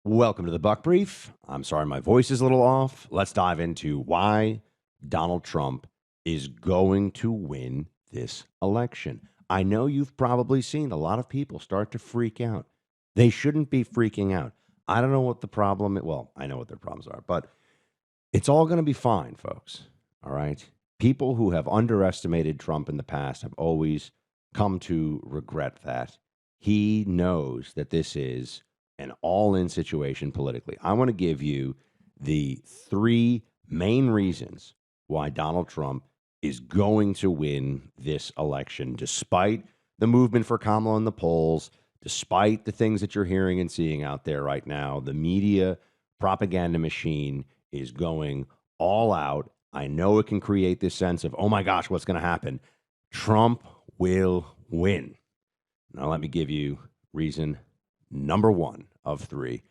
Welcome to the Buck Brief. I'm sorry my voice is a little off. Let's dive into why Donald Trump is going to win this election. I know you've probably seen a lot of people start to freak out. They shouldn't be freaking out. I don't know what the problem is. Well, I know what their problems are, but it's all going to be fine, folks. All right. People who have underestimated Trump in the past have always come to regret that. He knows that this is an all in situation politically. I want to give you the three main reasons why Donald Trump is going to win this election, despite the movement for Kamala in the polls, despite the things that you're hearing and seeing out there right now. The media propaganda machine is going all out. I know it can create this sense of, oh my gosh, what's going to happen? Trump will win. Now, let me give you reason number one of three.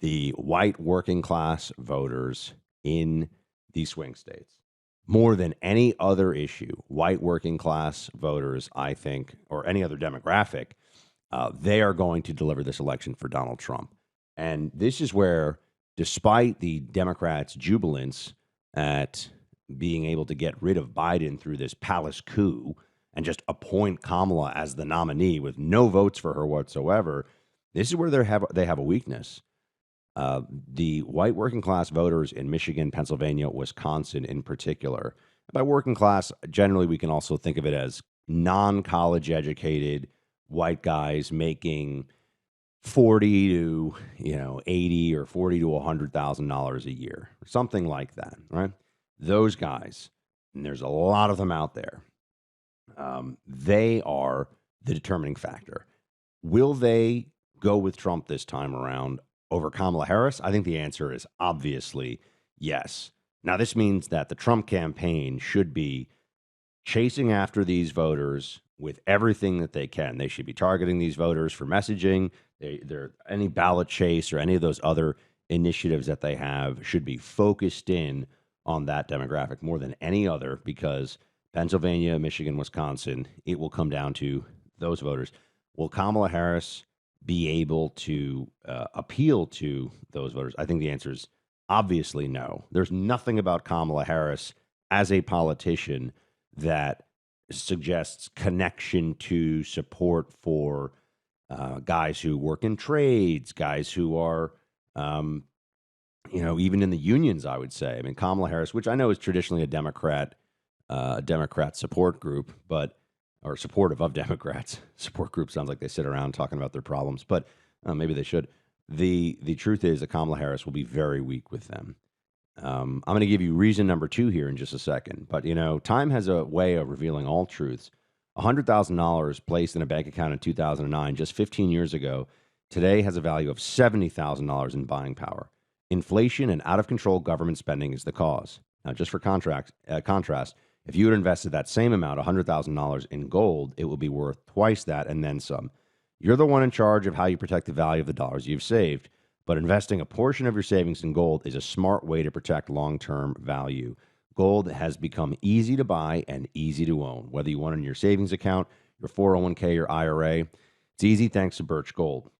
The white working class voters in the swing states. More than any other issue, white working class voters, I think, or any other demographic, they are going to deliver this election for Donald Trump. And this is where, despite the Democrats' jubilance at being able to get rid of Biden through this palace coup and just appoint Kamala as the nominee with no votes for her whatsoever, this is where they have a weakness. The white working class voters in Michigan, Pennsylvania, Wisconsin in particular. By working class, generally we can also think of it as non-college educated white guys making 40 to 80 or 40 to $100,000 a year, something like that, right? Those guys, and there's a lot of them out there. They are the determining factor. Will they go with Trump this time around over Kamala Harris? I think the answer is obviously yes. Now, this means that the Trump campaign should be chasing after these voters with everything that they can. They should be targeting these voters for messaging. Any ballot chase or any of those other initiatives that they have should be focused in on that demographic more than any other, because Pennsylvania, Michigan, Wisconsin, it will come down to those voters. Will Kamala Harris be able to appeal to those voters? I think the answer is obviously no. There's nothing about Kamala Harris as a politician that suggests connection to support for guys who work in trades, guys who are, even in the unions, I would say. I mean, Kamala Harris, which I know is traditionally a Democrat support group, or supportive of Democrats. Support group sounds like they sit around talking about their problems, but maybe they should. The truth is that Kamala Harris will be very weak with them. I'm going to give you reason number two here in just a second, but time has a way of revealing all truths. $100,000 placed in a bank account in 2009, just 15 years ago, today has a value of $70,000 in buying power. Inflation and out of control government spending is the cause. Now, just for contrast, if you had invested that same amount, $100,000 in gold, it will be worth twice that and then some. You're the one in charge of how you protect the value of the dollars you've saved, but investing a portion of your savings in gold is a smart way to protect long-term value. Gold has become easy to buy and easy to own, whether you want it in your savings account, your 401k, your IRA. It's easy thanks to Birch Gold.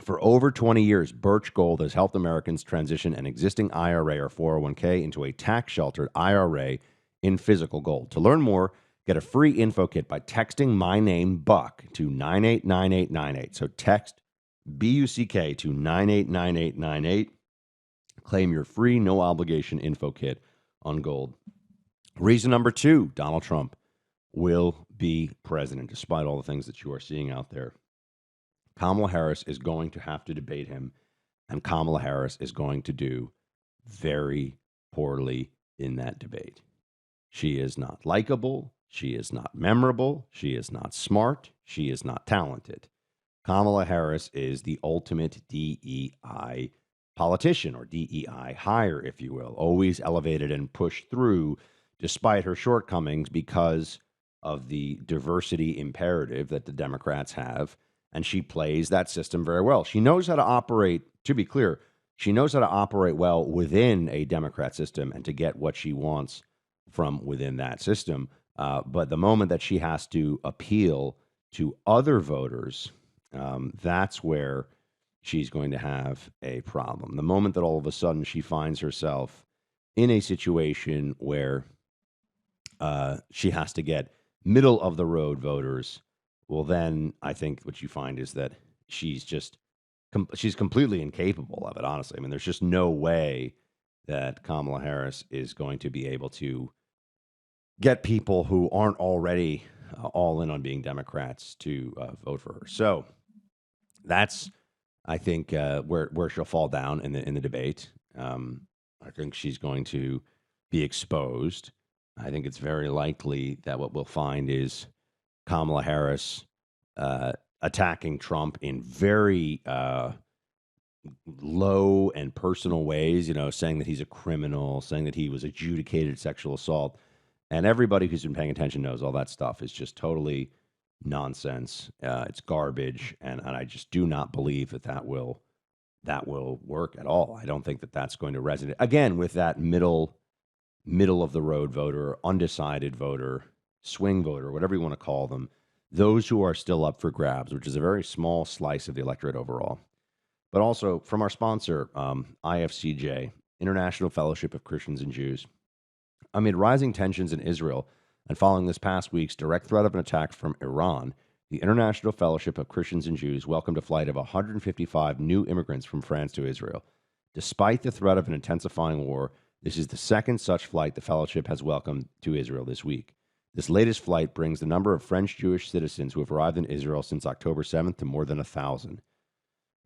For over 20 years, Birch Gold has helped Americans transition an existing IRA or 401k into a tax-sheltered IRA in physical gold. To learn more, get a free info kit by texting my name, Buck, to 989898. So text BUCK to 989898. Claim your free, no obligation info kit on gold. Reason number two, Donald Trump will be president, despite all the things that you are seeing out there. Kamala Harris is going to have to debate him, and Kamala Harris is going to do very poorly in that debate. She is not likable. She is not memorable. She is not smart. She is not talented. Kamala Harris is the ultimate DEI politician, or DEI hire, if you will, always elevated and pushed through despite her shortcomings because of the diversity imperative that the Democrats have. And she plays that system very well. She knows how to operate, to be clear, she knows how to operate well within a Democrat system and to get what she wants from within that system. But the moment that she has to appeal to other voters, that's where she's going to have a problem. The moment that all of a sudden she finds herself in a situation where she has to get middle of the road voters, well, then I think what you find is that she's just she's completely incapable of it. Honestly, I mean, there's just no way that Kamala Harris is going to be able to get people who aren't already all in on being Democrats to vote for her. So that's, I think, where she'll fall down in the debate. I think she's going to be exposed. I think it's very likely that what we'll find is Kamala Harris attacking Trump in very low and personal ways, saying that he's a criminal, saying that he was adjudicated sexual assault. And everybody who's been paying attention knows all that stuff is just totally nonsense. It's garbage. And I just do not believe that will work at all. I don't think that that's going to resonate, again, with that middle of the road voter, undecided voter, swing voter, whatever you want to call them, those who are still up for grabs, which is a very small slice of the electorate overall. But also from our sponsor, IFCJ, International Fellowship of Christians and Jews. Amid rising tensions in Israel and following this past week's direct threat of an attack from Iran, the International Fellowship of Christians and Jews welcomed a flight of 155 new immigrants from France to Israel. Despite the threat of an intensifying war, this is the second such flight the fellowship has welcomed to Israel this week. This latest flight brings the number of French Jewish citizens who have arrived in Israel since October 7th to more than 1,000.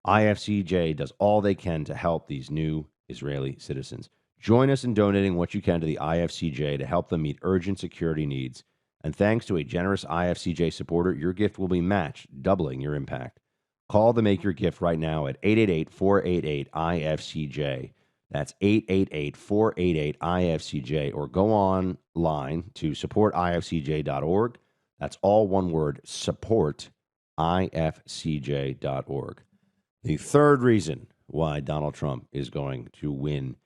IFCJ does all they can to help these new Israeli citizens. Join us in donating what you can to the IFCJ to help them meet urgent security needs. And thanks to a generous IFCJ supporter, your gift will be matched, doubling your impact. Call to make your gift right now at 888-488-IFCJ. That's 888-488-IFCJ, or go online to supportifcj.org. That's all one word, supportifcj.org. The third reason why Donald Trump is going to win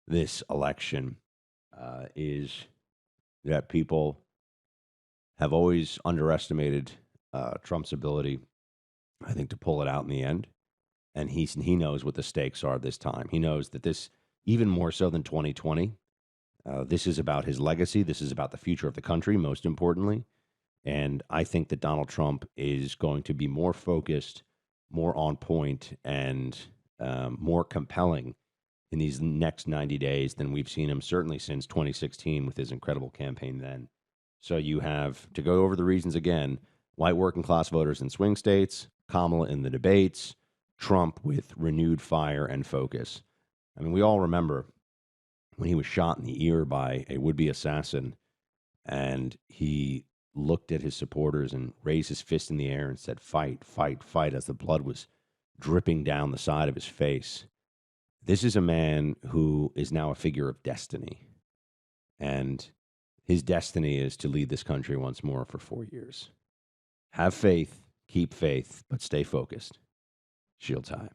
this election is that people have always underestimated Trump's ability, I think, to pull it out in the end. And he knows what the stakes are this time. He knows that this, even more so than 2020, this is about his legacy. This is about the future of the country, most importantly. And I think that Donald Trump is going to be more focused, more on point, and more compelling in these next 90 days than we've seen him certainly since 2016 with his incredible campaign then. So you have, to go over the reasons again, white working class voters in swing states, Kamala in the debates, Trump with renewed fire and focus. I mean, we all remember when he was shot in the ear by a would-be assassin, and he looked at his supporters and raised his fist in the air and said, "Fight, fight, fight," as the blood was dripping down the side of his face. This is a man who is now a figure of destiny, and his destiny is to lead this country once more for 4 years. Have faith, keep faith, but stay focused. Shield time.